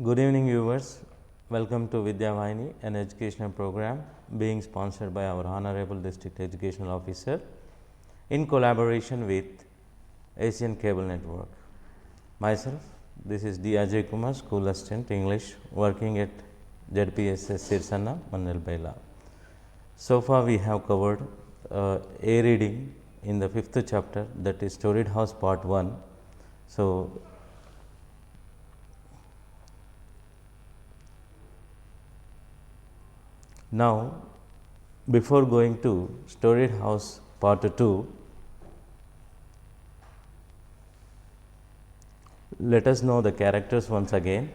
Good evening, viewers. Welcome to Vidya Vahini, an educational program being sponsored by our Honorable District Educational Officer in collaboration with Asian Cable Network. Myself, this is D. Ajay Kumar, School Assistant English, working at ZPSS Sirsanna, Manal Baila. So far, we have covered a reading in the 5th chapter, that is Storied House Part 1. So, now, before going to Storied House Part 2, let us know the characters once again.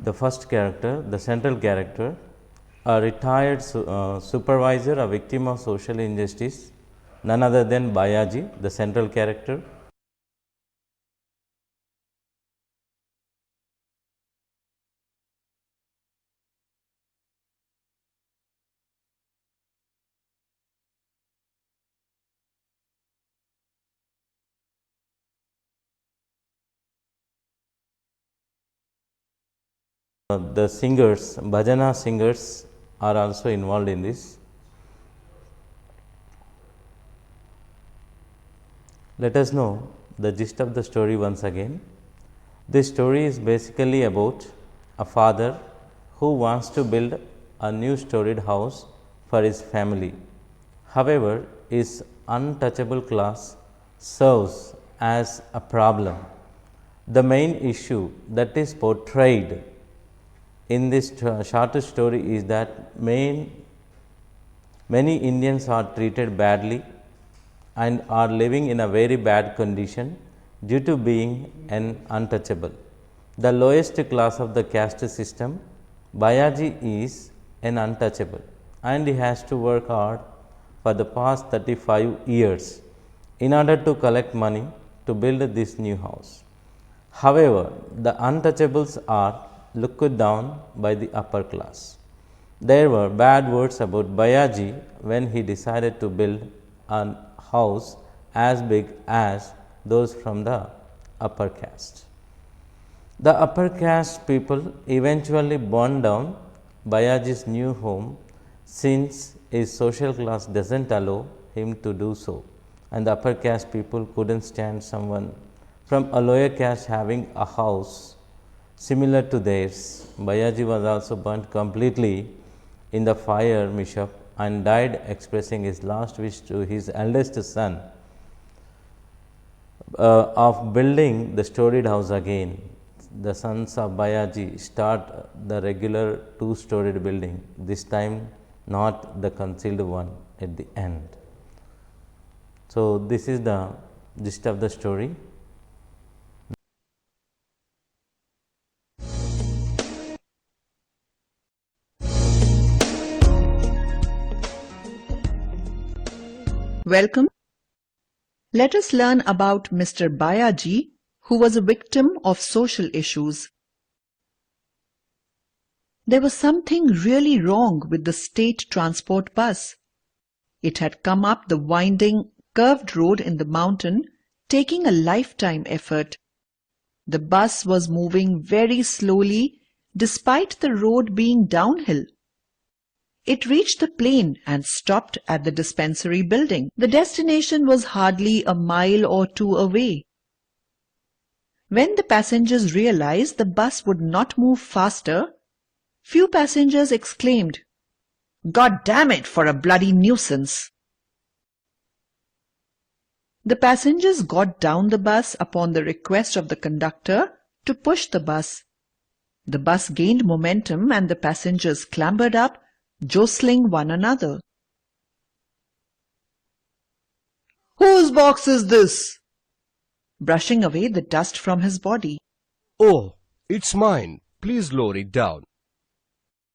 The first character, the central character, a retired supervisor, a victim of social injustice, none other than Bayaji, the central character. The singers, bhajana singers are also involved in this. Let us know the gist of the story once again. This story is basically about a father who wants to build a new storied house for his family. However, his untouchable class serves as a problem. The main issue that is portrayed in this short story is that many Indians are treated badly and are living in a very bad condition due to being an untouchable. The lowest class of the caste system, Bayaji is an untouchable and he has to work hard for the past 35 years in order to collect money to build this new house. However, the untouchables are looked down by the upper class. There were bad words about Bayaji when he decided to build a house as big as those from the upper caste. The upper caste people eventually burned down Bayaji's new home since his social class doesn't allow him to do so, and the upper caste people couldn't stand someone from a lower caste having a house similar to theirs. Bayaji was also burnt completely in the fire mishap and died expressing his last wish to his eldest son of building the storied house again. The sons of Bayaji start the regular two-storied building, this time not the concealed one at the end. So, this is the gist of the story. Welcome. Let us learn about Mr. Bayaji, who was a victim of social issues. There was something really wrong with the state transport bus. It had come up the winding, curved road in the mountain, taking a lifetime effort. The bus was moving very slowly despite the road being downhill. It reached the plain and stopped at the dispensary building. The destination was hardly a mile or two away. When the passengers realized the bus would not move faster, few passengers exclaimed, "God damn it for a bloody nuisance!" The passengers got down the bus upon the request of the conductor to push the bus. The bus gained momentum and the passengers clambered up, jostling one another. "Whose box is this?" brushing away the dust from his body. "Oh, it's mine. Please lower it down."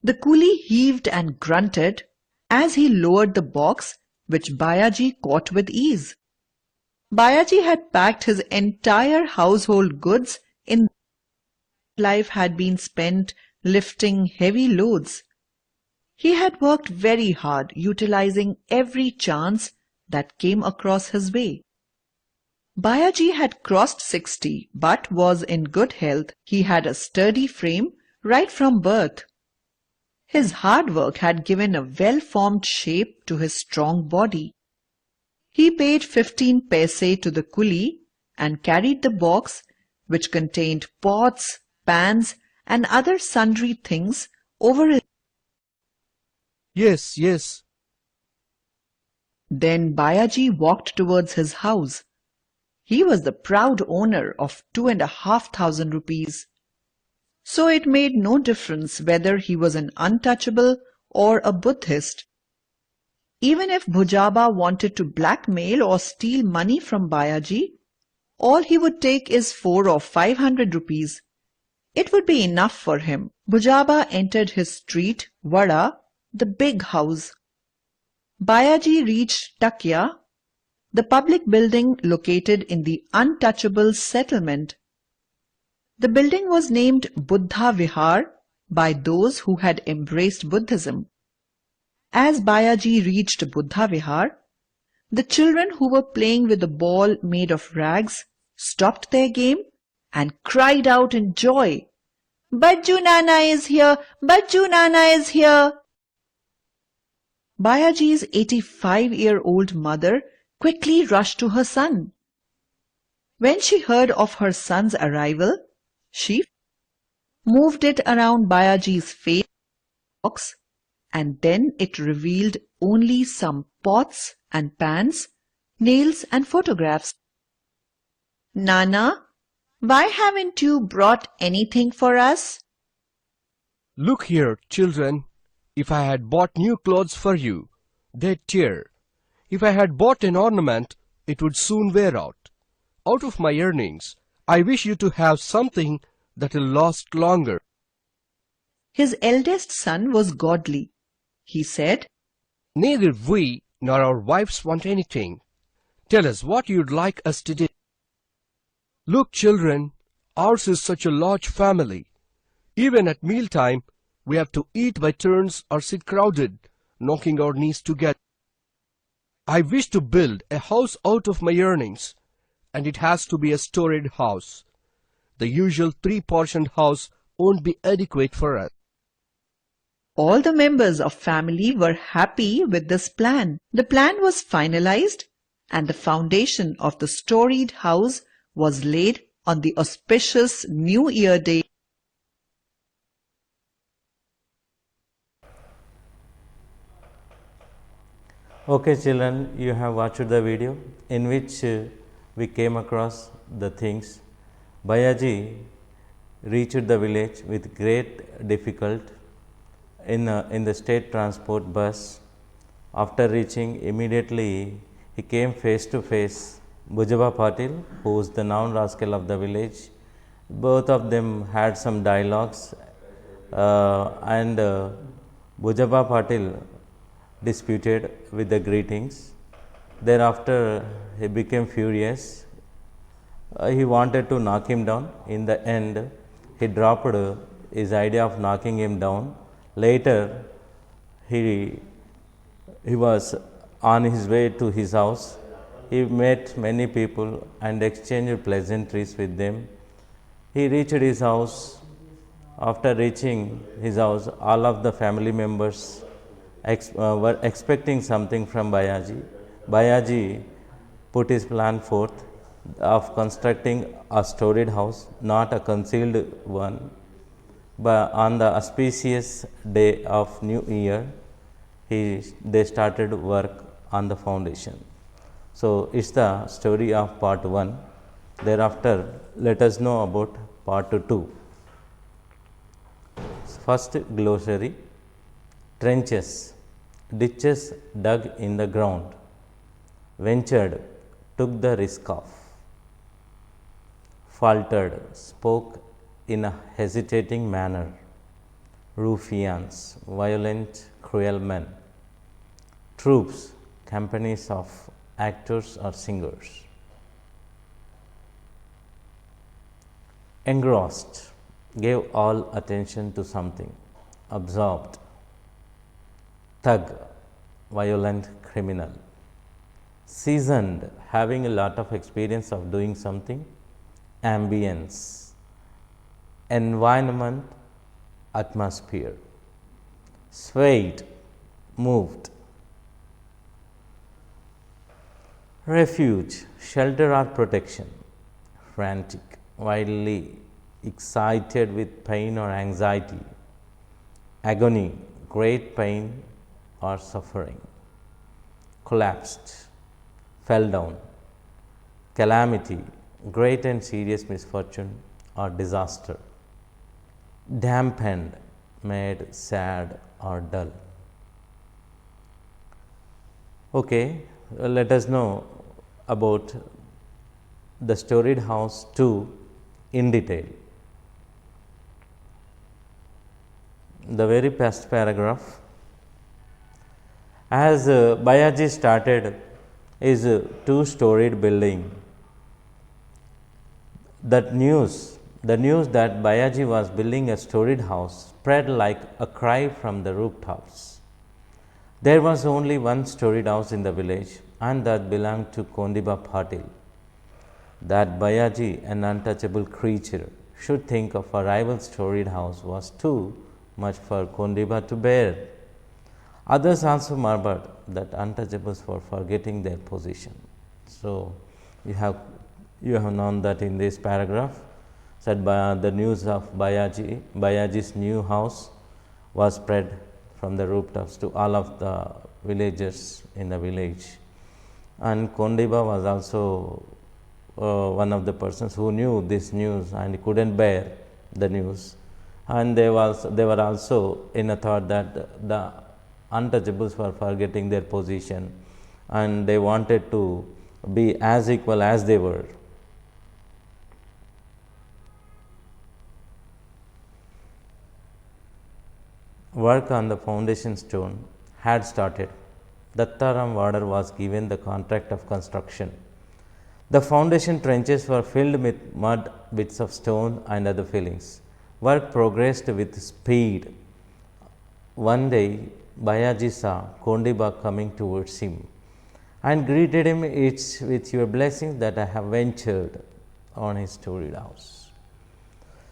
The coolie heaved and grunted as he lowered the box, which Bayaji caught with ease. Bayaji had packed his entire household goods in. Life had been spent lifting heavy loads. He had worked very hard, utilizing every chance that came across his way. Bayaji had crossed 60 but was in good health. He had a sturdy frame right from birth. His hard work had given a well-formed shape to his strong body. He paid 15 paise to the coolie and carried the box which contained pots, pans and other sundry things over his. Yes, yes. Then Bayaji walked towards his house. He was the proud owner of 2,500 rupees. So it made no difference whether he was an untouchable or a Buddhist. Even if Bhujaba wanted to blackmail or steal money from Bayaji, all he would take is 400 or 500 rupees. It would be enough for him. Bhujaba entered his street, Vada, the big house. Bayaji reached Takya, the public building located in the untouchable settlement. The building was named Buddha Vihar by those who had embraced Buddhism. As Bayaji reached Buddha Vihar, the children who were playing with a ball made of rags stopped their game and cried out in joy, "Bajju Nana is here! Bajju Nana is here!" Bayaji's 85-year-old mother quickly rushed to her son. When she heard of her son's arrival, she moved it around Bayaji's face box, and then it revealed only some pots and pans, nails and photographs. "Nana, why haven't you brought anything for us?" Look here, children. If I had bought new clothes for you, they'd tear. If I had bought an ornament, it would soon wear out. Out of my earnings, I wish you to have something that will last longer. His eldest son was godly. He said, Neither we nor our wives want anything. Tell us what you'd like us to do. Look, children, ours is such a large family. Even at mealtime, we have to eat by turns or sit crowded, knocking our knees together. I wish to build a house out of my earnings, and it has to be a storied house. The usual 3-portioned house won't be adequate for us. all the members of family were happy with this plan. The plan was finalized and the foundation of the storied house was laid on the auspicious New Year day. Okay children, you have watched the video in which we came across the things. Bayaji reached the village with great difficulty in the state transport bus. After reaching, immediately he came face to face Bhujaba Patil, who is the known rascal of the village. Both of them had some dialogues and Bhujaba Patil disputed with the greetings. Thereafter, he became furious. He wanted to knock him down. In the end, he dropped his idea of knocking him down. Later, he was on his way to his house. He met many people and exchanged pleasantries with them. He reached his house. After reaching his house, all of the family members were expecting something from Bayaji. Bayaji put his plan forth of constructing a storied house, not a concealed one. But on the auspicious day of New Year, they started work on the foundation. So, it's the story of part 1. Thereafter, let us know about part 2. First glossary: trenches, ditches dug in the ground, ventured, took the risk of, faltered, spoke in a hesitating manner, ruffians, violent, cruel men, troops, companies of actors or singers, engrossed, gave all attention to something, absorbed, thug, violent criminal, seasoned, having a lot of experience of doing something, ambience, environment, atmosphere, swayed, moved, refuge, shelter or protection, frantic, wildly excited with pain or anxiety, agony, great pain or suffering, collapsed, fell down, calamity, great and serious misfortune or disaster, dampened, made sad or dull. Okay, let us know about the storied house 2 in detail. The very first paragraph, as Bayaji started his two-storied building, the news that Bayaji was building a storied house spread like a cry from the rooftops. There was only one storied house in the village, and that belonged to Kondiba Patil. That Bayaji, an untouchable creature, should think of a rival storied house was too much for Kondiba to bear. Others also murmured that untouchables were forgetting their position. So, you have known that in this paragraph, said by the news of Bayaji's new house was spread from the rooftops to all of the villagers in the village. And Kondiba was also one of the persons who knew this news and couldn't bear the news. And they were also in a thought that the untouchables were forgetting their position, and they wanted to be as equal as they were. Work on the foundation stone had started. Dattaram Vadar was given the contract of construction. The foundation trenches were filled with mud, bits of stone and other fillings. Work progressed with speed. One day, Bayaji saw Kondiba coming towards him and greeted him, "It's with your blessings that I have ventured on his storied house."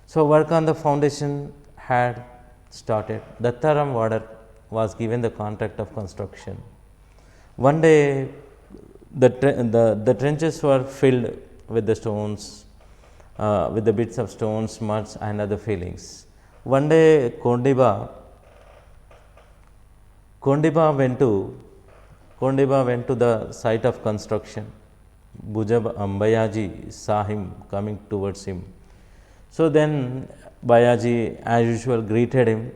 So, work on the foundation had started. Dattaram Vadar was given the contract of construction. One day, the trenches were filled with the stones, with the bits of stones, muds and other fillings. One day, Kondiba went to the site of construction. Bayaji saw him coming towards him. So then Bayaji, as usual, greeted him,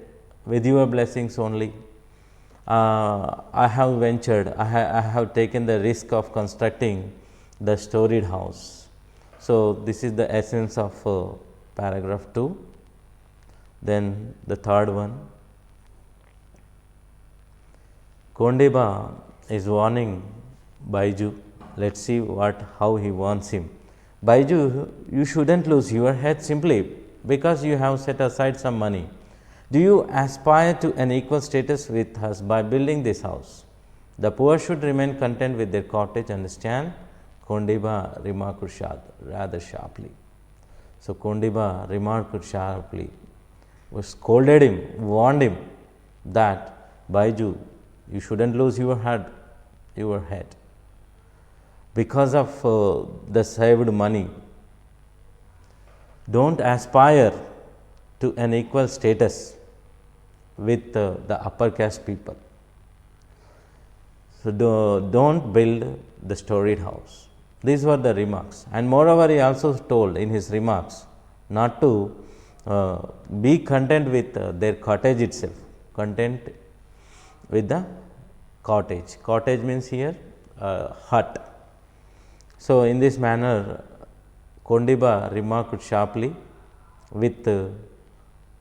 "With your blessings only, I have ventured, I have taken the risk of constructing the storied house." So, this is the essence of paragraph 2. Then the third one, Kondiba is warning Baiju. Let us see how he warns him. "Baiju, you shouldn't lose your head simply because you have set aside some money. Do you aspire to an equal status with us by building this house? The poor should remain content with their cottage, understand?" Kondiba remarked rather sharply. So, Kondiba remarked sharply, scolded him, warned him that, "Baiju, you shouldn't lose your head because of the saved money. Don't aspire to an equal status with the upper caste people. So, don't build the storied house." These were the remarks, and moreover, he also told in his remarks not to be content with their cottage itself, content with the cottage. Cottage means here hut. So, in this manner, Kondiba remarked sharply with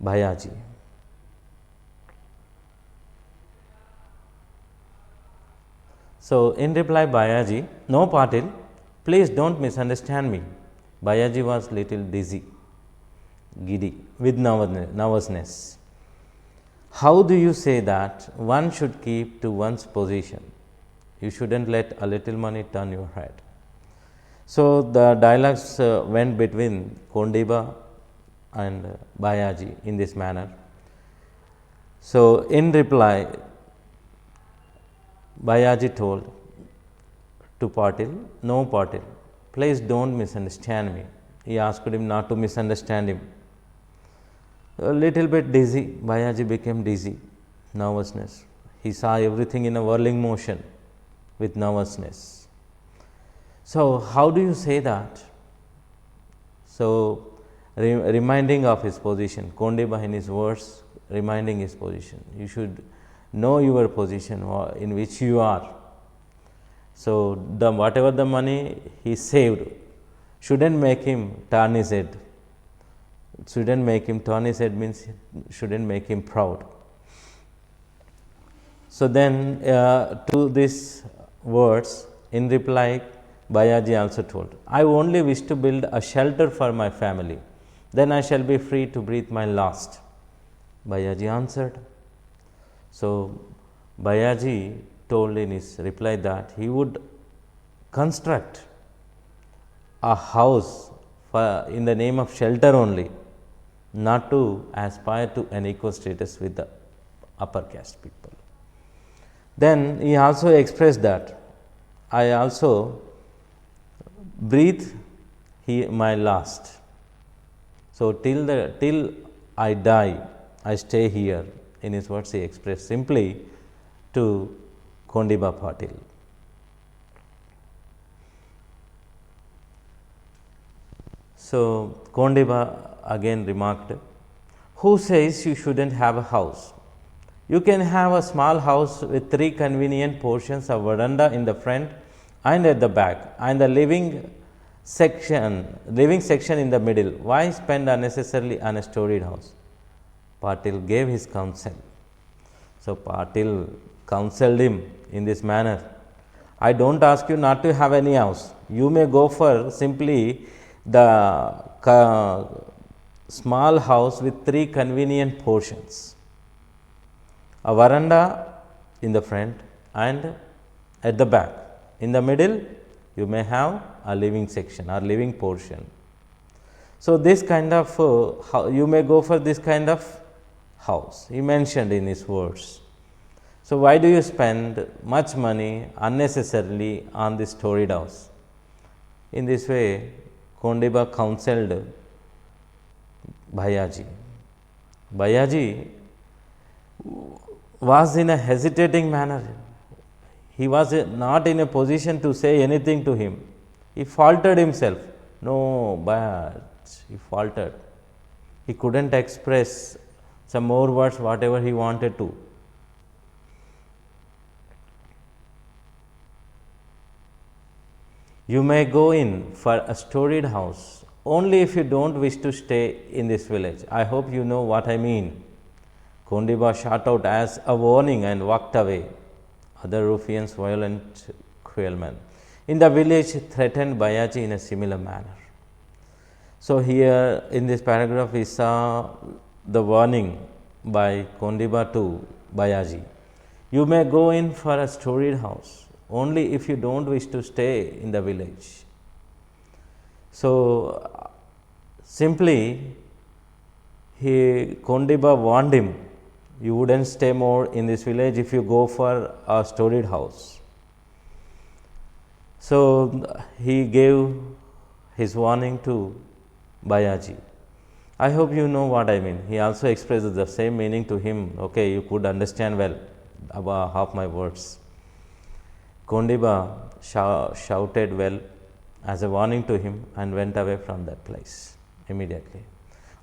Bayaji. So, in reply, Bayaji, "No, Patil, please don't misunderstand me." Bayaji was little dizzy, giddy with nervousness. "How do you say that one should keep to one's position? You shouldn't let a little money turn your head. So, the dialogues went between Kondiba and Bayaji in this manner. So, in reply, Bayaji told to Patil, no Patil, please don't misunderstand me. He asked him not to misunderstand him. A little bit dizzy, Bayaji became dizzy, nervousness. He saw everything in a whirling motion with nervousness. So, how do you say that? So, reminding of his position, Kondiba in his words, reminding his position. You should know your position in which you are. So, whatever the money he saved shouldn't make him turn his head. Shouldn't make him turn his head means shouldn't make him proud. So, then to these words, in reply, Bayaji also told, I only wish to build a shelter for my family, then I shall be free to breathe my last. Bayaji answered. So, Bayaji told in his reply that he would construct a house in the name of shelter only, not to aspire to an equal status with the upper caste people. Then he also expressed that I also breathe my last. So, till I die, I stay here. In his words, he expressed simply to Kondiba Patil. So, Kondiba again remarked, who says you shouldn't have a house? You can have a small house with 3 convenient portions of veranda in the front and at the back, and the living section in the middle. Why spend unnecessarily on a storied house? Patil gave his counsel. So, Patil counseled him in this manner. I don't ask you not to have any house. You may go for simply the small house with 3 convenient portions. A veranda in the front and at the back. In the middle, you may have a living section or living portion. So, this kind of you may go for this kind of house, he mentioned in his words. So, why do you spend much money unnecessarily on this storied house? In this way, Kondiba counseled Bayaji. Bayaji was in a hesitating manner. He was not in a position to say anything to him. He faltered himself. No, but he faltered. He couldn't express some more words, whatever he wanted to. You may go in for a storied house only if you don't wish to stay in this village. I hope you know what I mean. Kondiba shot out as a warning and walked away. Other ruffians, violent, cruel men in the village threatened Bayaji in a similar manner. So, here in this paragraph we saw the warning by Kondiba to Bayaji. You may go in for a storied house only if you don't wish to stay in the village. So, simply Kondiba warned him, you wouldn't stay more in this village if you go for a storied house. So, he gave his warning to Bayaji. I hope you know what I mean. He also expressed the same meaning to him. Okay, you could understand well about half my words. Kondiba shouted well as a warning to him and went away from that place immediately.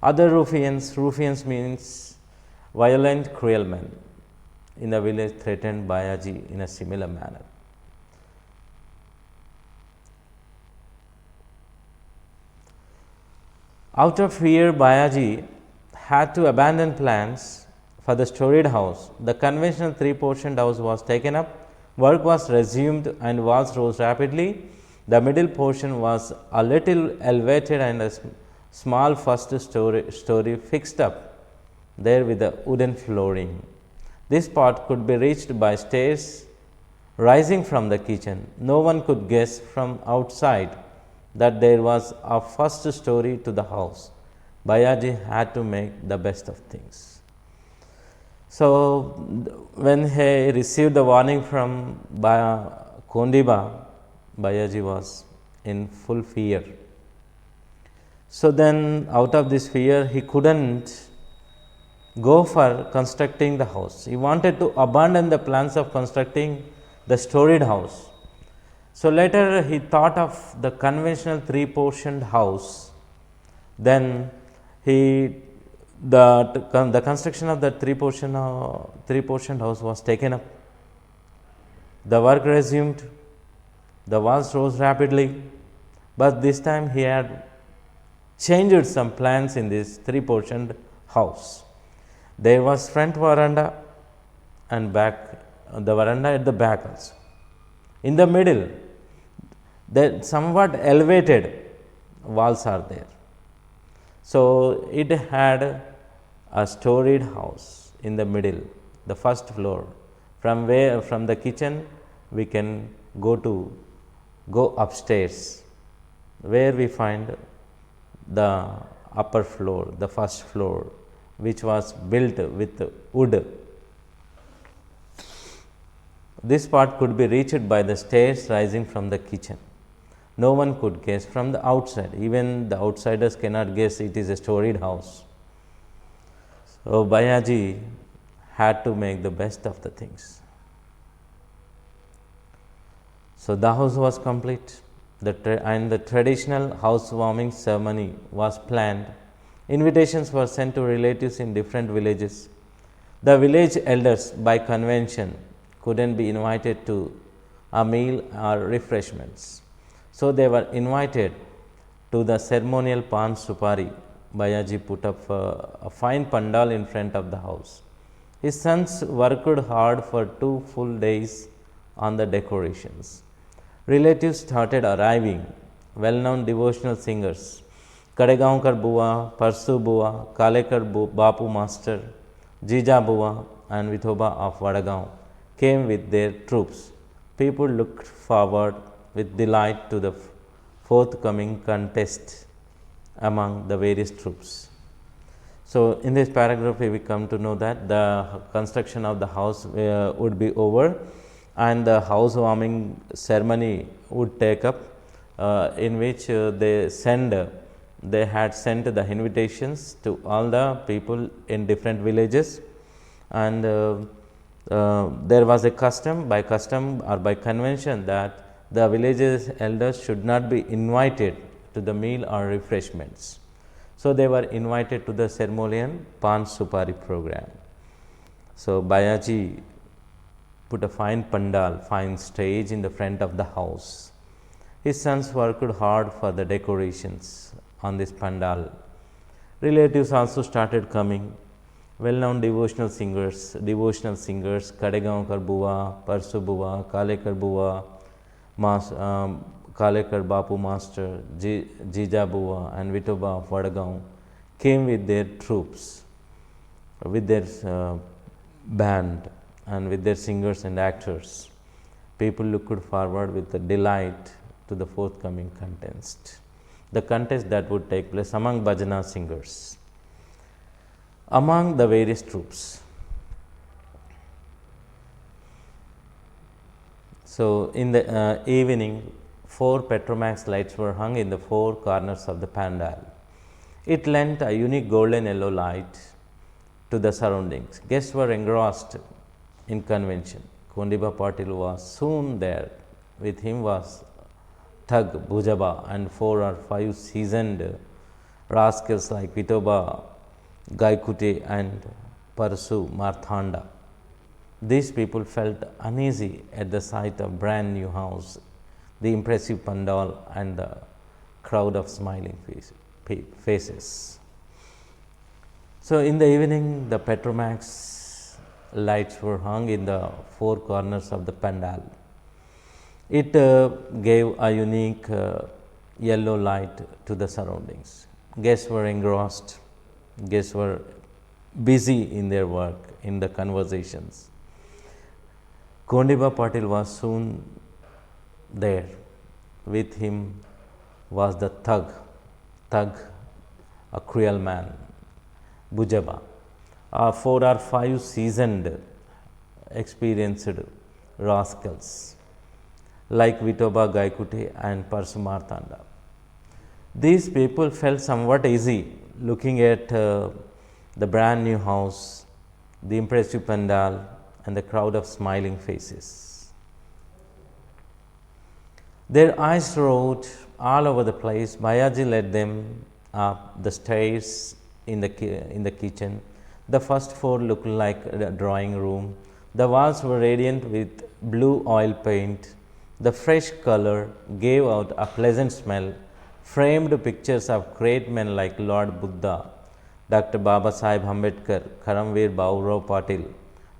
Other ruffians means violent, cruel men in the village threatened Bayaji in a similar manner. Out of fear, Bayaji had to abandon plans for the storied house. The conventional 3-portioned house was taken up, work was resumed and walls rose rapidly. The middle portion was a little elevated and a small first story fixed up there with a wooden flooring. This part could be reached by stairs rising from the kitchen. No one could guess from outside that there was a first story to the house. Bayaji had to make the best of things. So, when he received the warning from Kondiba, Bayaji was in full fear. So, then out of this fear, he couldn't go for constructing the house. He wanted to abandon the plans of constructing the storied house. So, later he thought of the conventional three-portioned house. Then he the construction of the three-portioned house was taken up. The work resumed. The walls rose rapidly, but this time he had changed some plans in this three-portioned house. There was front veranda and back, the veranda at the back also. In the middle, the somewhat elevated walls are there. So, it had a storied house in the middle, the first floor, from the kitchen we can go upstairs, where we find the upper floor, the first floor, which was built with wood. This part could be reached by the stairs rising from the kitchen. No one could guess from the outside, even the outsiders cannot guess it is a storied house. So, Bayaji had to make the best of the things. So, the house was complete and the traditional housewarming ceremony was planned. Invitations were sent to relatives in different villages. The village elders by convention couldn't be invited to a meal or refreshments. So, they were invited to the ceremonial Pan Supari. Bayaji put up a fine pandal in front of the house. His sons worked hard for 2 full days on the decorations. Relatives started arriving. Well-known devotional singers, Kadegaonkar Bua, Parsu Bua, Kalekar Bapu Master, Jija Bua and Vithoba of Vadagaon came with their troops. People looked forward with delight to the forthcoming contest among the various troops. So, in this paragraph we come to know that the construction of the house would be over and the housewarming ceremony would take up, in which they had sent the invitations to all the people in different villages, and there was a custom or by convention that the villages elders should not be invited to the meal or refreshments. So, they were invited to the ceremonial Pan Supari program. So, Bayaji put a fine pandal, fine stage in the front of the house. His sons worked hard for the decorations on this pandal. Relatives also started coming. Well-known devotional singers, Kadegaonkar Bua, Parsu Bua, Kalekar Bua, Kalekar Bapu Master, Jija Bua and Vithoba of Vadagaon came with their troops, with their band and with their singers and actors. People looked forward with the delight to the forthcoming contest, the contest that would take place among bhajana singers, among the various troops. So, in the evening, 4 Petromax lights were hung in the 4 corners of the pandal. It lent a unique golden yellow light to the surroundings. Guests were engrossed in convention. Kondiba Patil was soon there. With him was Thug, Bhujaba and 4 or 5 seasoned rascals like Vithoba, Gaikute and Parsu Marthanda. These people felt uneasy at the sight of brand new house, the impressive pandal and the crowd of smiling faces. So, in the evening the Petromax lights were hung in the 4 corners of the pandal. It gave a unique yellow light to the surroundings. Guests were engrossed, guests were busy in their work, in the conversations. Kondiba Patil was soon there. With him was the thug, a cruel man, Bujaba, 4 or 5 seasoned, experienced rascals like Vitoba Gaikute and Parsumartanda. These people felt somewhat easy looking at the brand new house, the impressive pandal, and the crowd of smiling faces. Their eyes roved all over the place. Bayaji led them up the stairs in the kitchen. The first floor looked like a drawing room. The walls were radiant with blue oil paint. The fresh color gave out a pleasant smell. Framed pictures of great men like Lord Buddha, Dr. Baba Sahib Ambedkar, Karamveer Baburao Patil,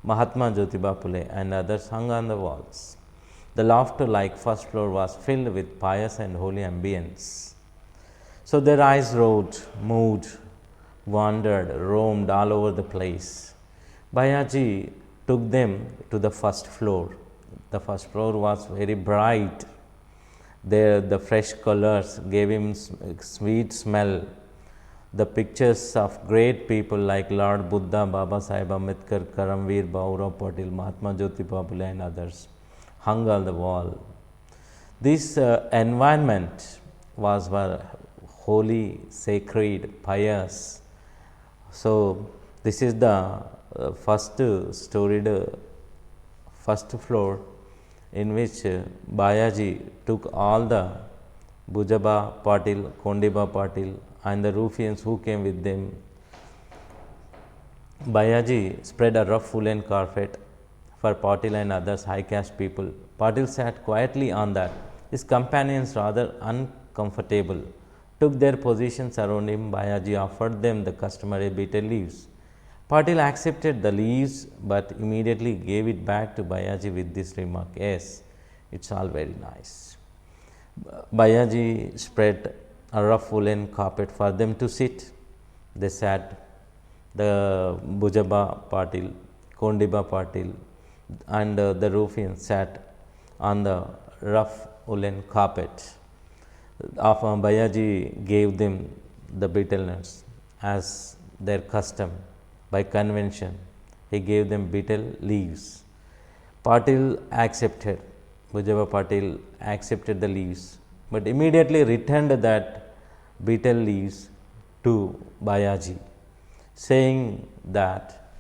Mahatma Jyotiba Phule, and others hung on the walls. The loft-like first floor was filled with pious and holy ambience. So their eyes roved, moved, wandered, roamed all over the place. Bayaji took them to the first floor. The first floor was very bright. There, the fresh colors gave him sweet smell. The pictures of great people like Lord Buddha, Baba Sahib Ambedkar, Karamveer Baburao Patil, Mahatma Jyotiba Phule, and others hung on the wall. This environment was holy, sacred, pious. So, this is the first storied first floor in which Bayaji took all the Bujaba Patil, Kondiba Patil, and the ruffians who came with them. Bayaji spread a rough woolen carpet for Patil and others high caste people. Patil sat quietly on that. His companions, rather uncomfortable, took their positions around him. Bayaji offered them the customary betel leaves. Patil accepted the leaves, but immediately gave it back to Bayaji with this remark, "Yes, it's all very nice." Bayaji spread a rough woolen carpet for them to sit. They sat. The Bujaba Patil, Kondiba Patil, and the ruffian sat on the rough woolen carpet. Bayaji gave them the betel nuts as their custom. By convention, he gave them betel leaves. Patil accepted, Bujaba Patil accepted the leaves, but immediately returned that betel leaves to Bayaji, saying that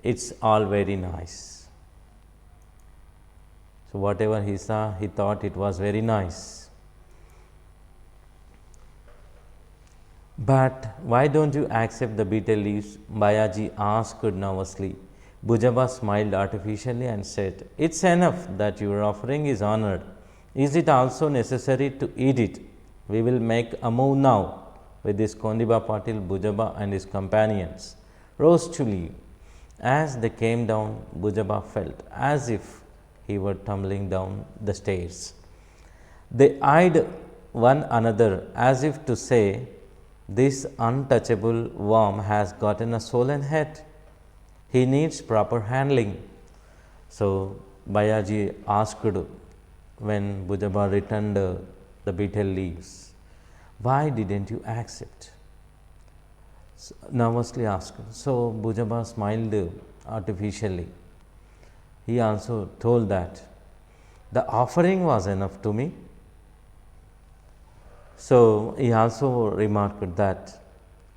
it's all very nice. So, whatever he saw, he thought it was very nice. But why don't you accept the betel leaves? Bayaji asked nervously. Bujaba smiled artificially and said, "It's enough that your offering is honored. Is it also necessary to eat it? We will make a move now." With this, Kondiba Patil, Bujaba and his companions rose to leave. As they came down, Bujaba felt as if he were tumbling down the stairs. They eyed one another as if to say, "This untouchable worm has gotten a soul and head. He needs proper handling." So, Bayaji asked when Bujaba returned the betel leaves, "Why didn't you accept?" Nervously asked. So, Bujaba smiled artificially. He also told that the offering was enough to me. So, he also remarked that,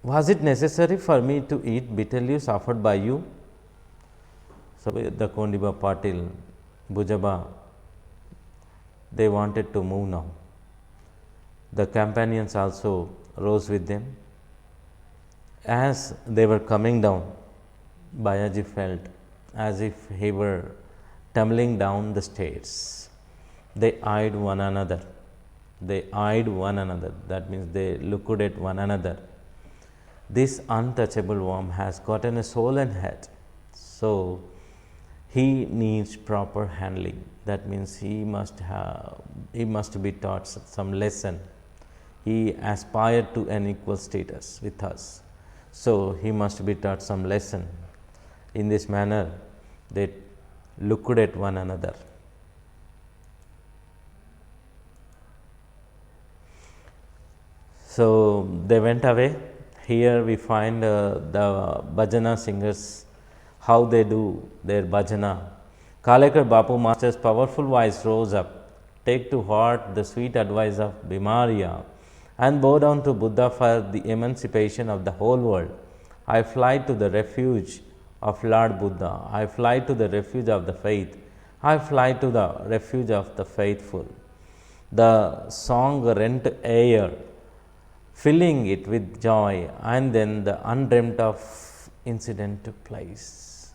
"Was it necessary for me to eat betel leaves offered by you?" So, the Kondiba Patil, Bujaba, they wanted to move now. The companions also rose with them. As they were coming down, Bayaji felt as if he were tumbling down the stairs. They eyed one another. That means they looked at one another. This untouchable worm has gotten a soul and head. So, he needs proper handling. That means he must be taught some lesson. He aspired to an equal status with us. So, he must be taught some lesson. In this manner, they looked at one another. So they went away. Here we find the bhajana singers, how they do their bhajana. Kalekar Bapu Master's powerful voice rose up, take to heart the sweet advice of Bimaria, and bow down to Buddha for the emancipation of the whole world. I fly to the refuge of Lord Buddha. I fly to the refuge of the faith. I fly to the refuge of the faithful. The song rent air, filling it with joy, and then the undreamt of incident took place.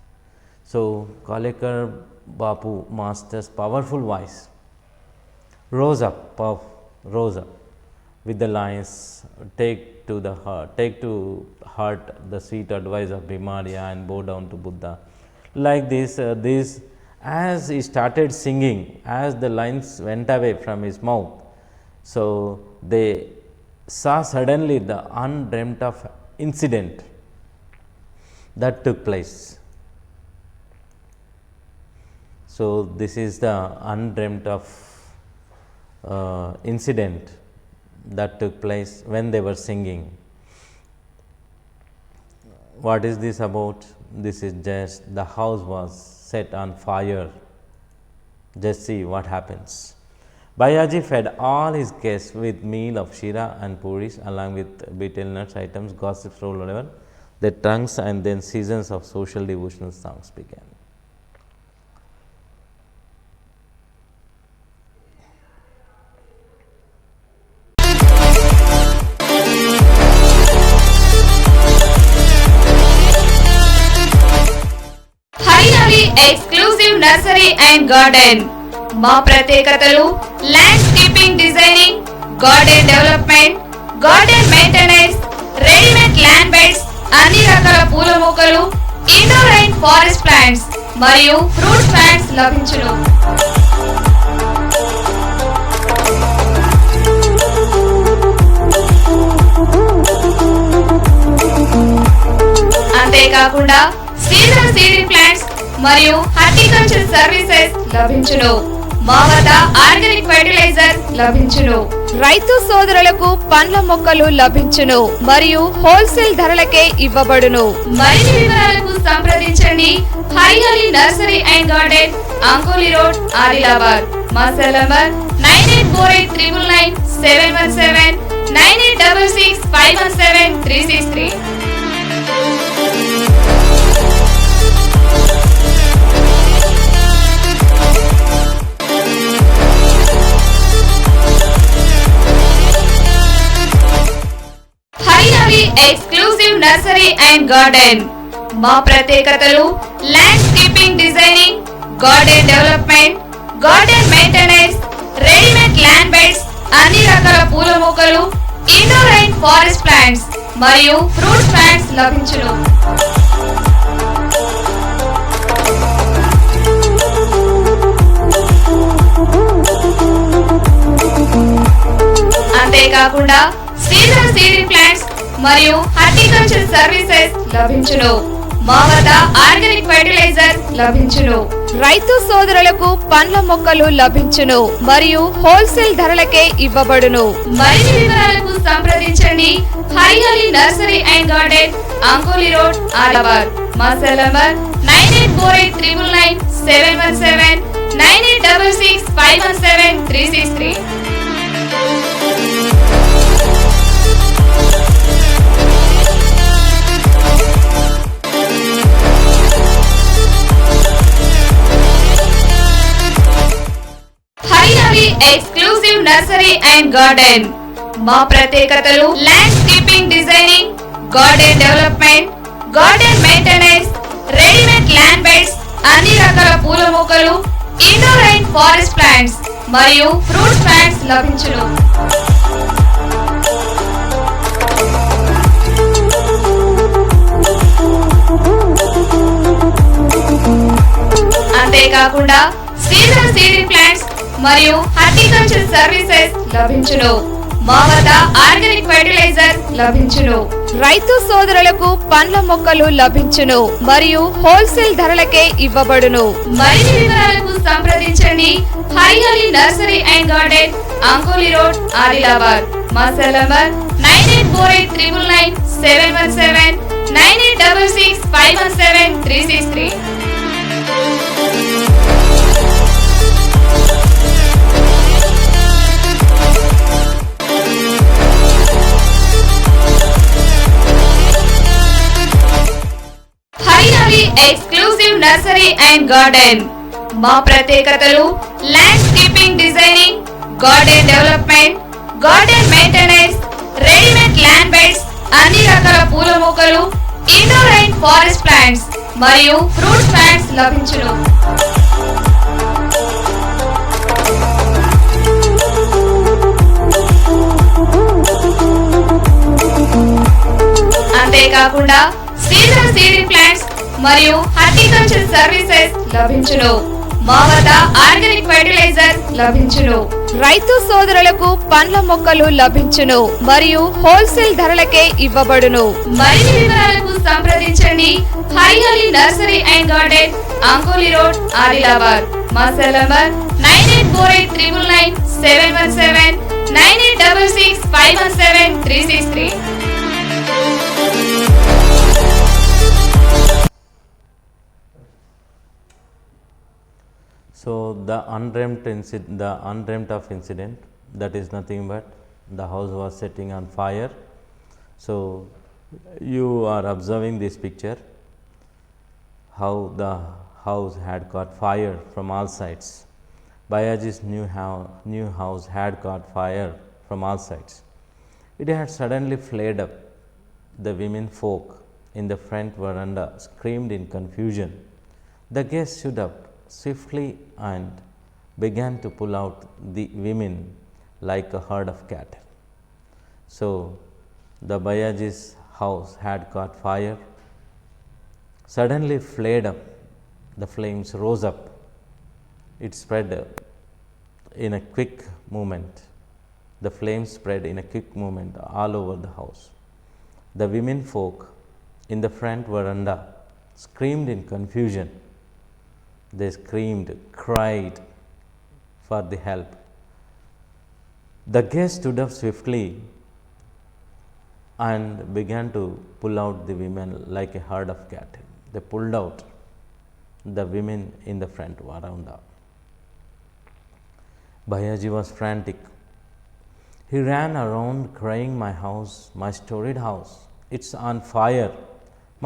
So Kalekar Bapu Master's powerful voice rose up with the lines, take to heart the sweet advice of Bimaria and bow down to Buddha. Like this, as he started singing, as the lines went away from his mouth, so they saw suddenly the undreamt of incident that took place. So this is the undreamt of incident that took place when they were singing. What is this about? This is just the house was set on fire. Just see what happens. Bayaji fed all his guests with meal of shira and puris along with betel nuts items, gossips, roll over their tongues, and then seasons of social devotional songs began. Exclusive nursery and garden. మా ప్రత్యేకతలు landscaping designing, garden development, garden maintenance, readymade land beds, అన్ని రకాల పూల మొక్కలు, indoor and forest plants మరియు fruits plants లభించును. అంతేకాకుండా seasonal seeding plants మరియు హార్టికల్చర్ సర్వీసెస్ లభించును. మా వద్ద ఆర్గానిక్ ఫెర్టిలైజర్ లభించును. రైతు సోదరులకు పండ్ల మొక్కలు లభించును మరియు హోల్సేల్ ధరలకే ఇవ్వబడును. మరిన్ని వివరాలకు సంప్రదించండి Hariyali nursery and garden, Ankoli road, Adilabad. మా cell number 9848999717 9866517363. Exclusive nursery and garden. మా ప్రత్యేకతలు landscaping designing, garden development, garden maintenance, readymade land beds, అన్ని రకాల పూల మొక్కలు, ఇండోర్ అండ్ ఫారెస్ట్ ప్లాంట్స్ మరియు ఫ్రూట్స్ ప్లాంట్స్ లభించును. అంతేకాకుండా సీజనల్ సీడింగ్ ప్లాంట్స్ మరియు హార్టికల్చర్ సర్వీసెస్ లభించును. మా వద్ద ఆర్గానిక్ ఫెర్టిలైజర్ లభించును. రైతు సోదరులకు పండ్ల మొక్కలు లభించును మరియు హోల్సేల్ ధరలకే ఇవ్వబడును. మరిన్ని వివరాలకు సంప్రదించండి Hariyali nursery and garden, Ankoli road, Adilabad. మా cell number 9848999717 9866517363. Exclusive nursery and garden. మా ప్రత్యేకతలు landscaping designing, garden development, garden maintenance, readymade land beds, అన్ని రకాల పూల మొక్కలు, ఇండోర్ అండ్ ఫారెస్ట్ ప్లాంట్స్ మరియు ఫ్రూట్స్ ప్లాంట్స్ లభించును. అంతేకాకుండా సీజనల్ సీడింగ్ ప్లాంట్స్ మరియు హార్టికల్చర్ సర్వీసెస్ లభించును. మా వద్ద ఆర్గానిక్ ఫెర్టిలైజర్ లభించును. రైతు సోదరులకు పండ్ల మొక్కలు లభించును మరియు హోల్సేల్ ధరలకే ఇవ్వబడును. మరిన్ని వివరాలకు సంప్రదించండి Harihari nursery and garden, Ankoli road, Adilabad. మా cell number 9848999717 9866517363. Harihari exclusive nursery and garden. మా ప్రత్యేకతలు landscaping designing, garden development, garden maintenance, readymade land beds, అన్ని రకాల పూల మొక్కలు, ఇండోర్ అండ్ ఫారెస్ట్ ప్లాంట్స్ మరియు ఫ్రూట్స్ ప్లాంట్స్ లభించును. అంతేకాకుండా సీజనల్ సీడింగ్ ప్లాంట్స్ మరియు హార్టికల్చర్ సర్వీసెస్ లభించును. మా వద్ద ఆర్గానిక్ ఫెర్టిలైజర్ లభించును. రైతు సోదరులకు పండ్ల మొక్కలు లభించును మరియు హోల్సేల్ ధరలకే ఇవ్వబడును. మరిన్ని వివరాలకు సంప్రదించండి Harihari nursery and garden, Ankoli road, Adilabad. మా cell number 9848999717 9866517363. So the unreamt of incident, that is nothing but the house was setting on fire. So you are observing this picture, how the house had caught fire from all sides. Bayaji's new house had caught fire from all sides. It had suddenly flared up. The women folk in the front veranda screamed in confusion. The guests stood up swiftly and began to pull out the women like a herd of cattle. So the Bayaji's house had caught fire, suddenly flared up. The flames rose up. It spread in a quick movement. The flames spread in a quick movement all over the house. The women folk in the front veranda screamed in confusion. They screamed, cried for the help. The guests stood up swiftly and began to pull out the women like a herd of cattle. They pulled out the women in the front veranda. Bayaji was frantic. He ran around crying, "My house, my storied house, it's on fire.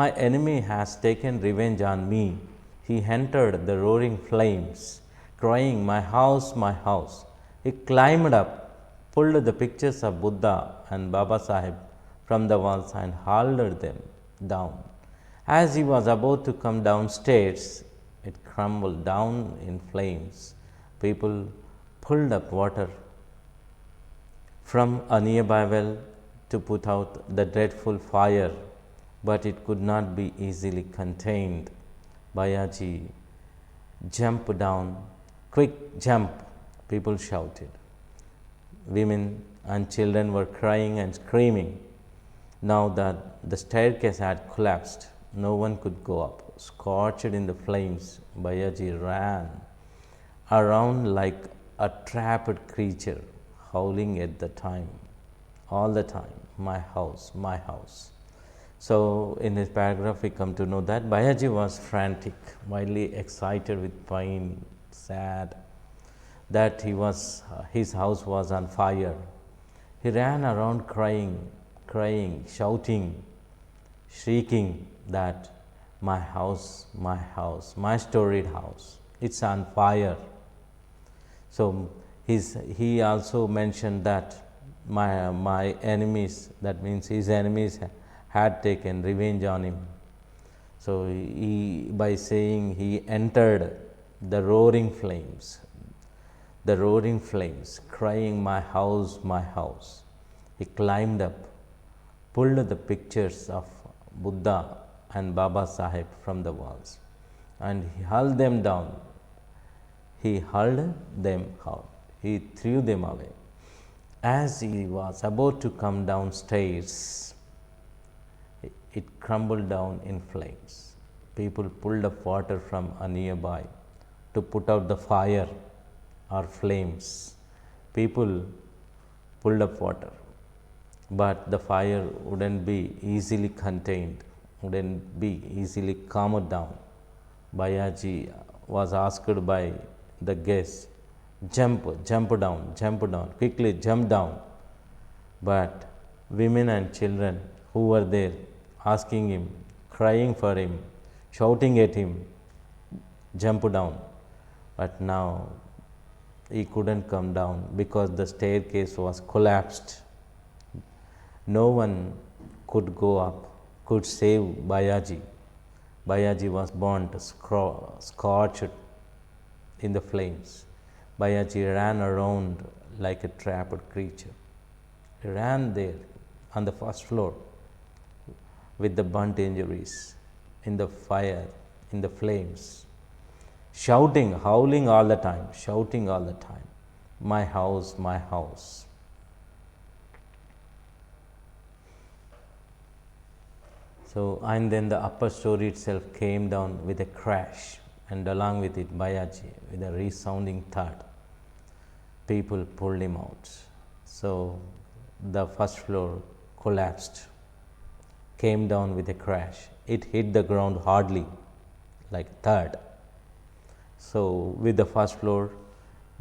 My enemy has taken revenge on me." He entered the roaring flames, crying, "My house, my house." He climbed up, pulled the pictures of Buddha and Baba Sahib from the walls and hauled them down. As he was about to come downstairs, it crumbled down in flames. People pulled up water from a nearby well to put out the dreadful fire, but it could not be easily contained. Bayaji jumped down. "Quick, jump!" people shouted. Women and children were crying and screaming. Now that the staircase had collapsed, no one could go up. Scorched in the flames, Bayaji ran around like a trapped creature, howling at the time, all the time, "My house, my house." So in this paragraph we come to know that Bayaji was frantic, wildly excited with pain, sad that his house was on fire. He ran around crying, shouting, shrieking that my house, my storied house, it's on fire. So he also mentioned that my enemies, that means his enemies had taken revenge on him. So by saying he entered the roaring flames, crying, "My house, my house." He climbed up, pulled the pictures of Buddha and Baba Sahib from the walls, and he hurled them down. He hurled them out. He threw them away. As he was about to come downstairs, it crumbled down in flames. People pulled up water from a nearby to put out the fire or flames. People pulled up water, but the fire wouldn't be easily contained, wouldn't be easily calmed down. Bayaji was asked by the guests, jump down, quickly jump down. But women and children who were there asking him, crying for him, shouting at him, jump down. But now he couldn't come down because the staircase was collapsed. No one could go up, could save Bayaji. Bayaji was burnt, scorched in the flames. Bayaji ran around like a trapped creature. He ran there on the first floor with the burnt injuries, in the fire, in the flames, shouting, howling all the time, shouting all the time, my house, my house. So, and then the upper story itself came down with a crash, and along with it Bayaji with a resounding thud. People pulled him out. So, the first floor collapsed, came down with a crash. It hit the ground hardly, like a thud. So, with the first floor,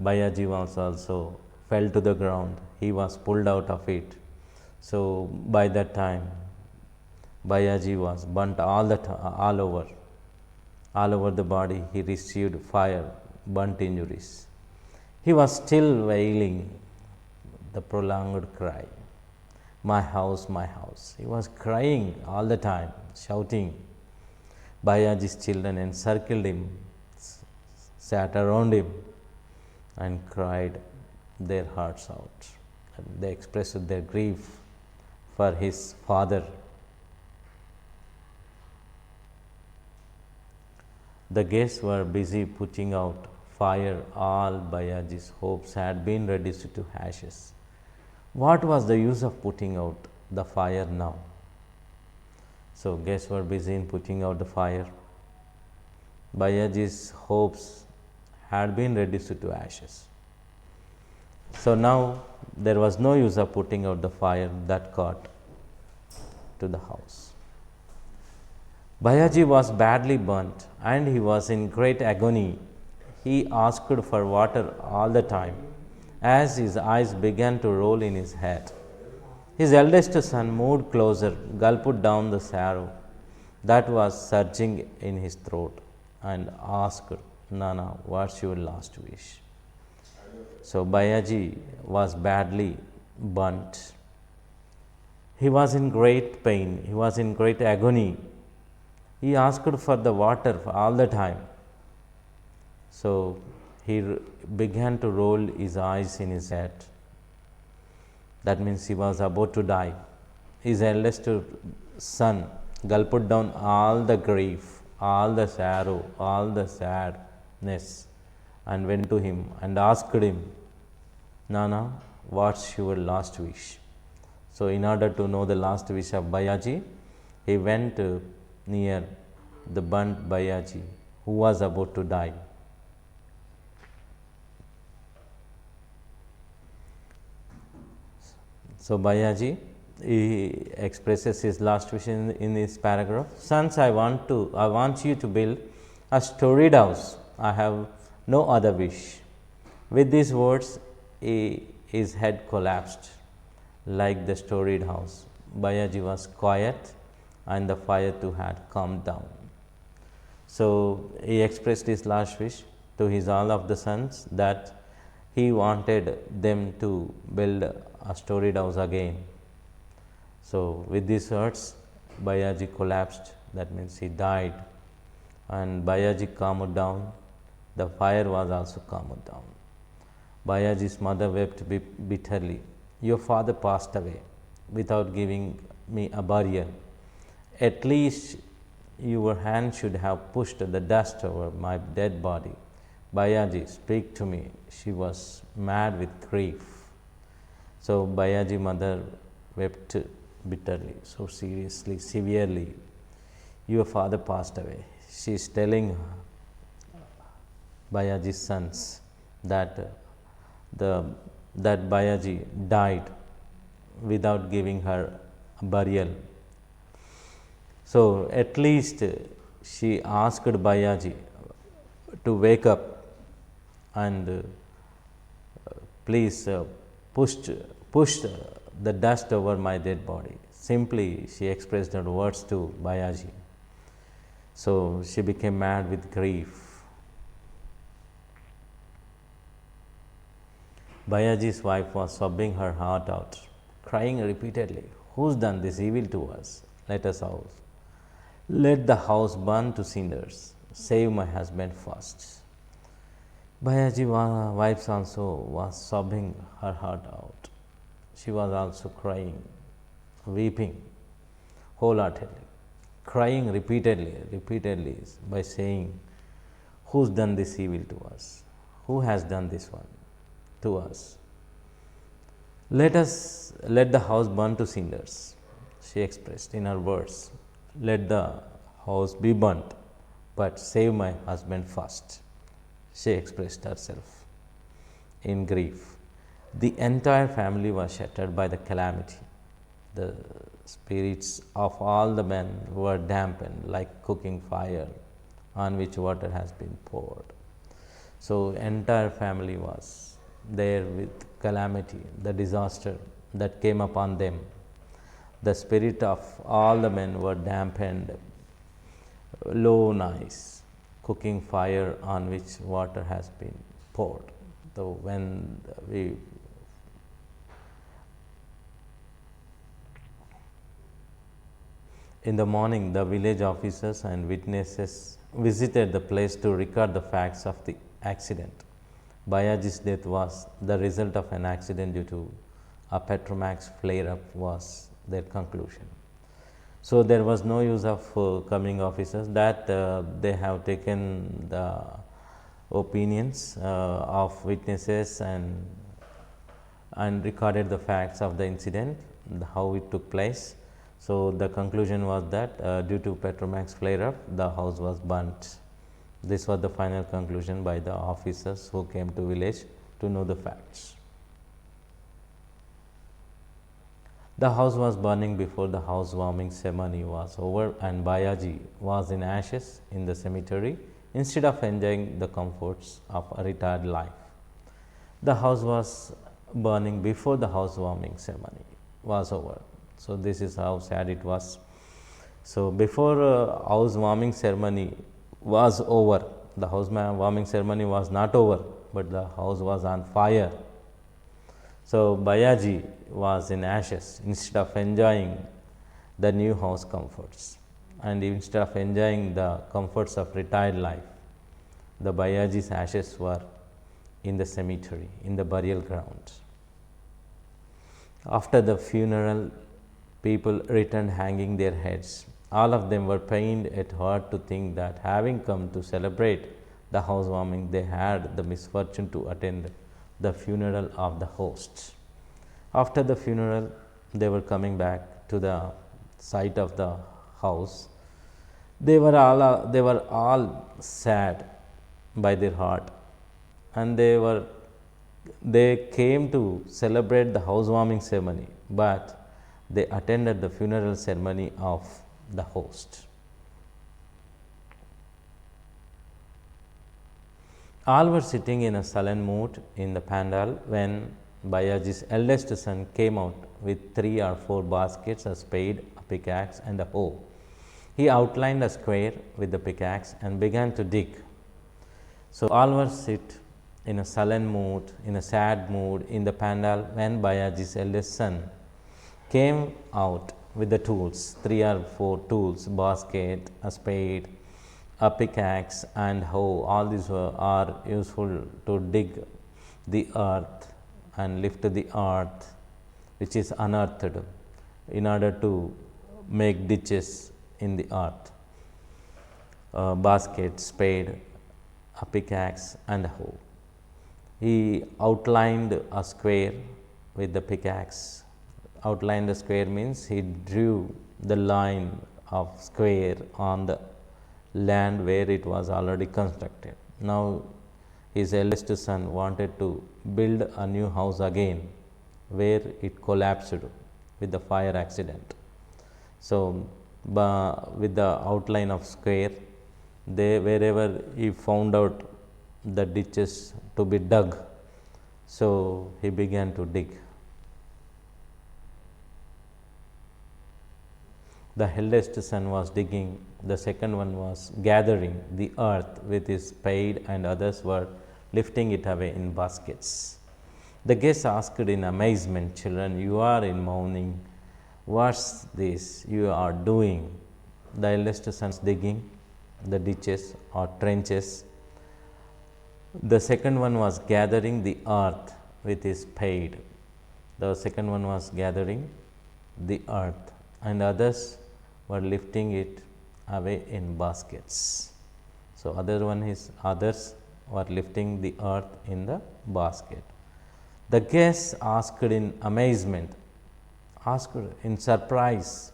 Bayaji was also fell to the ground. He was pulled out of it. So, by that time, Bayaji was burnt all over the body. He received fire, burnt injuries. He was still wailing the prolonged cry, my house, my house. He was crying all the time, shouting. Bayaji's children encircled him, sat around him, and cried their hearts out. And they expressed their grief for his father. The guests were busy putting out fire. All Bayaji's hopes had been reduced to ashes. What was the use of putting out the fire now? So, guests were busy in putting out the fire. Bayaji's hopes had been reduced to ashes. So, now there was no use of putting out the fire that caught to the house. Bayaji was badly burnt and he was in great agony. He asked for water all the time as his eyes began to roll in his head. His eldest son moved closer, gulped down the sorrow that was surging in his throat, and asked, Nana, what's your last wish? So, Bayaji was badly burnt. He was in great pain, he was in great agony. He asked for the water all the time. So, he began to roll his eyes in his head. That means he was about to die. His eldest son gulped down all the grief, all the sorrow, all the sadness, and went to him and asked him, Nana, what's your last wish? So, in order to know the last wish of Bayaji, he went near the burnt Bayaji who was about to die. So, Bayaji he expresses his last wish in this paragraph. Sons, I want you to build a storied house. I have no other wish. With these words, his head collapsed like the storied house. Bayaji was quiet and the fire too had calmed down. So, he expressed his last wish to his all of the sons that he wanted them to build a storied house again. So, with these words, Bayaji collapsed, that means he died, and Bayaji calmed down, the fire was also calmed down. Bayaji's mother wept bitterly. Your father passed away without giving me a burial. At least your hand should have pushed the dust over my dead body. Bayaji, speak to me. She was mad with grief. So Bayaji mother wept bitterly, so seriously, severely. Your father passed away. She is telling Bayaji's sons that that Bayaji died without giving her burial. So at least she asked Bayaji to wake up and please push the dust over my dead body. Simply she expressed her words to Bayaji. So she became mad with grief. Bayaji's wife was sobbing her heart out, crying repeatedly, "Who's done this evil to us? Let us out. Let the house burn to cinders. Save my husband first." Bayaji's wife also was sobbing her heart out. She was also crying, weeping wholeheartedly, crying repeatedly by saying, "Who's done this evil to us? Who has done this one to us? Let the house burn to cinders." She expressed in her words, "Let the house be burnt, but save my husband first." She expressed herself in grief. The entire family was shattered by the calamity. The spirits of all the men were dampened like cooking fire on which water has been poured. So entire family was there with calamity, the disaster that came upon them. The spirit of all the men were dampened, low nice, cooking fire on which water has been poured. So when we in the morning, the village officers and witnesses visited the place to record the facts of the accident. Bayaji's death was the result of an accident due to a Petromax flare-up was their conclusion. So there was no use of coming officers, that they have taken the opinions of witnesses and recorded the facts of the incident, how it took place. So the conclusion was that due to Petromax flare-up, the house was burnt. This was the final conclusion by the officers who came to village to know the facts. The house was burning before the housewarming ceremony was over, and Bayaji was in ashes in the cemetery instead of enjoying the comforts of a retired life. The house was burning before the housewarming ceremony was over. So this is how sad it was. So before housewarming ceremony was over, the housewarming ceremony was not over, but the house was on fire. So Bayaji was in ashes instead of enjoying the new house comforts, and instead of enjoying the comforts of retired life, the Bayaji's ashes were in the cemetery, in the burial ground. After the funeral, people returned hanging their heads. All of them were pained at heart to think that having come to celebrate the housewarming, they had the misfortune to attend the funeral of the hosts. After the funeral, they were coming back to the site of the house. They were all sad by their heart, and they came to celebrate the housewarming ceremony, but they attended the funeral ceremony of the host. All were sitting in a sullen mood in the pandal when Bayaji's eldest son came out with 3 or 4 baskets, a spade, a pickaxe and a hoe. He outlined a square with the pickaxe and began to dig. So all were sit in a sullen mood, in a sad mood in the pandal when Bayaji's eldest son came out with the tools, 3 or 4 tools, basket, a spade, a pickaxe and hoe. All these are useful to dig the earth and lift the earth which is unearthed in order to make ditches in the earth. Basket, spade, a pickaxe and a hoe. He outlined a square with the pickaxe. Outline the square means he drew the line of square on the land where it was already constructed. Now his eldest son wanted to build a new house again where it collapsed with the fire accident. So with the outline of square, wherever he found out the ditches to be dug, so he began to dig. The eldest son was digging, the second one was gathering the earth with his spade, and others were lifting it away in baskets. The guest asked in amazement, "Children, you are in mourning. What's this you are doing?" The eldest son is digging the ditches or trenches. The second one was gathering the earth with his spade. The second one was gathering the earth, and others were lifting it away in baskets. So others were lifting the earth in the basket. The guests asked in amazement, asked in surprise,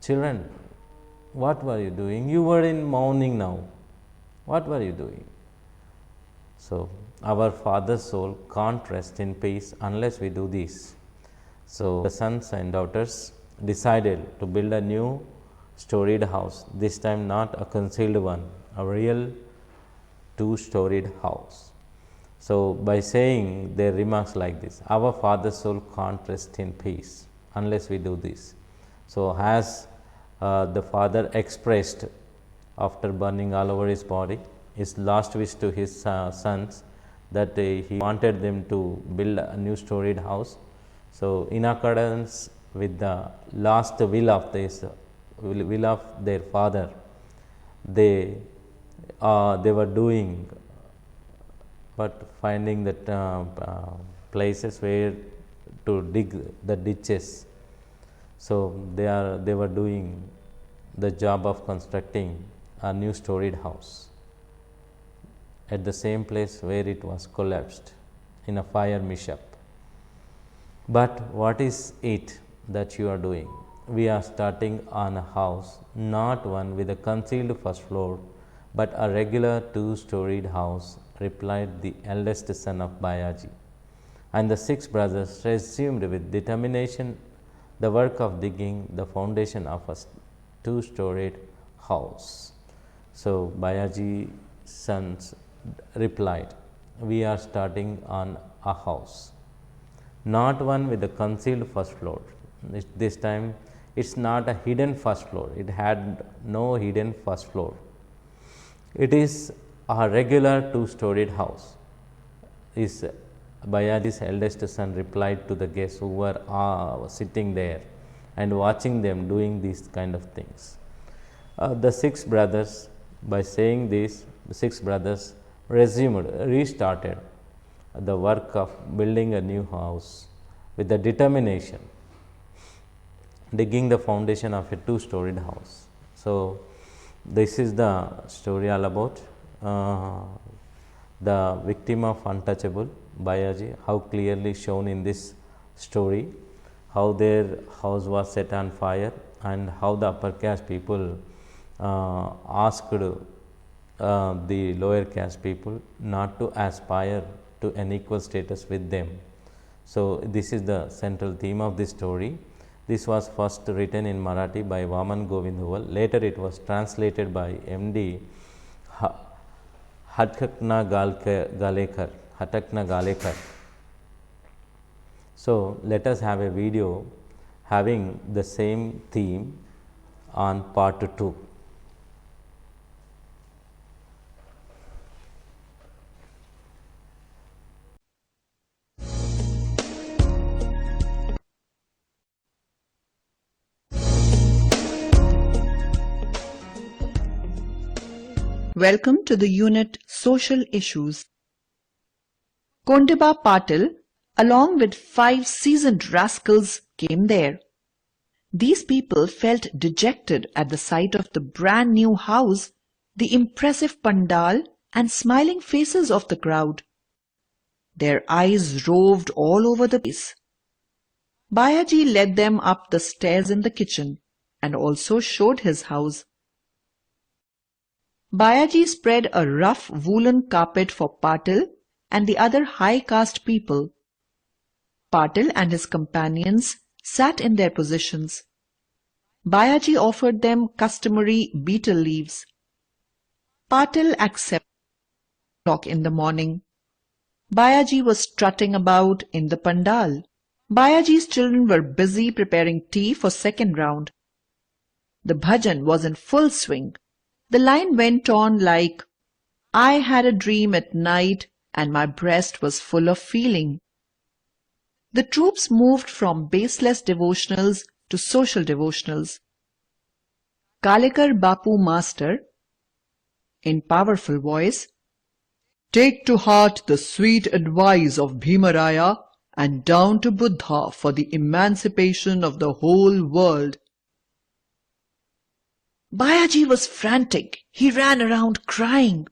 "Children, what were you doing? You were in mourning now. What were you doing?" So our father's soul can't rest in peace unless we do this. So the sons and daughters decided to build a new storied house, this time not a concealed one, a real two-storied house. So by saying their remarks like this, our father's soul can't rest in peace unless we do this. So as the father expressed after burning all over his body, his last wish to his sons, that he wanted them to build a new storied house. So in accordance with the last will of their father, they were doing, but finding that places where to dig the ditches. So they were doing the job of constructing a new storied house at the same place where it was collapsed in a fire mishap. But what is it that you are doing? We are starting on a house, not one with a concealed first floor, but a regular two-storied house, replied the eldest son of Bayaji. And the 6 brothers resumed with determination the work of digging the foundation of a two-storied house. So Bayaji's sons replied, "We are starting on a house, not one with a concealed first floor." This time it's not a hidden first floor, it had no hidden first floor. It is a regular two-storied house. Is Bayaji's eldest son replied to the guests who were sitting there and watching them doing these kind of things. The 6 brothers, by saying this, the 6 brothers restarted the work of building a new house with the determination, digging the foundation of a two-storied house. So this is the story all about the victim of untouchable, Bayaji, how clearly shown in this story, how their house was set on fire, and how the upper caste people asked the lower caste people not to aspire to an equal status with them. So this is the central theme of this story. This was first written in Marathi by Vaman Govind Huval. Later it was translated by M.D. Hatakna Galekar. So let us have a video having the same theme on part 2. Welcome to the unit Social Issues. Kondiba Patil, along with 5 seasoned rascals, came there. These people felt dejected at the sight of the brand new house, the impressive pandal, and smiling faces of the crowd. Their eyes roved all over the place, Bayaji led them up the stairs in the kitchen and also showed his house. Bayaji spread a rough woolen carpet for Patil and the other high caste people. Patil and his companions sat in their positions. Bayaji offered them customary betel leaves. Patil accepted talk in the morning. Bayaji was strutting about in the pandal. Bayaji's children were busy preparing tea for second round. The bhajan was in full swing. The line went on like, I had a dream at night and my breast was full of feeling. The troops moved from baseless devotionals to social devotionals. Kalekar Bapu Master, in powerful voice, take to heart the sweet advice of Bhimaraya and down to Buddha for the emancipation of the whole world. Bayaji was frantic. He ran around crying.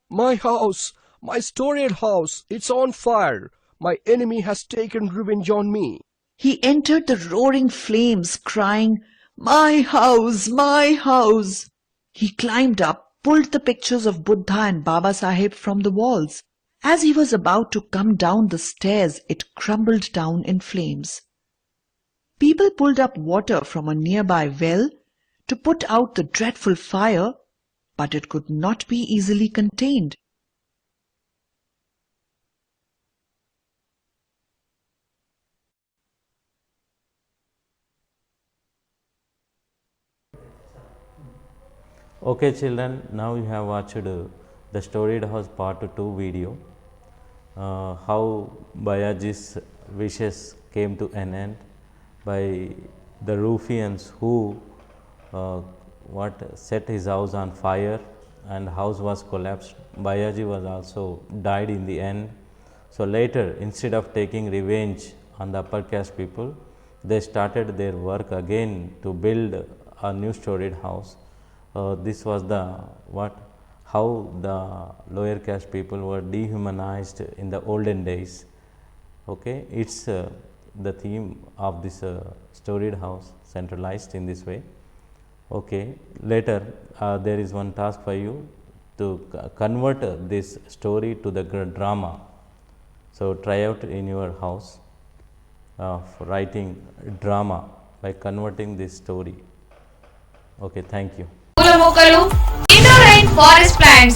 My house, my storied house, it's on fire. My enemy has taken revenge on me. He entered the roaring flames, crying, My house, my house! He climbed up, pulled the pictures of Buddha and Baba Sahib from the walls. As he was about to come down the stairs, it crumbled down in flames. People pulled up water from a nearby well to put out the dreadful fire, but it could not be easily contained. Okay children, now you have watched the Storied House part 2 video, how Bayaji's wishes came to an end by the ruffians who set his house on fire, and house was collapsed. Bayaji was also died in the end. So later, instead of taking revenge on the upper caste people, they started their work again to build a new storied house. This was how the lower caste people were dehumanized in the olden days. Okay, it's the theme of this storied house, centralized in this way. Okay, later there is one task for you to convert this story to the drama. So try out in your house writing drama by converting this story. Okay, thank you. పూల మొక్కలు, indoor and forest plants